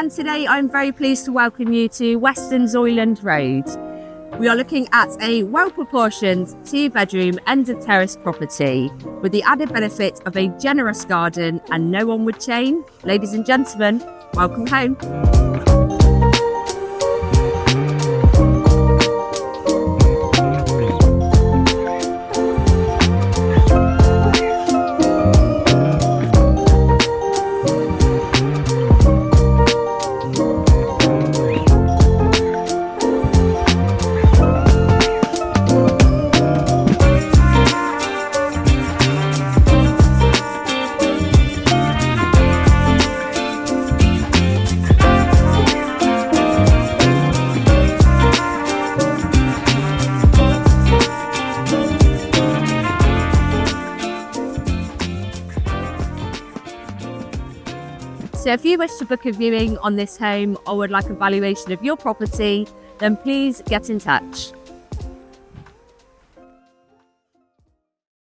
and today I'm very pleased to welcome you to Westonzoyland Road. We are looking at a well-proportioned 2-bedroom end-of-terrace property with the added benefit of a generous garden and no onward chain. Ladies and gentlemen, welcome home. So if you wish to book a viewing on this home or would like a valuation of your property, then please get in touch.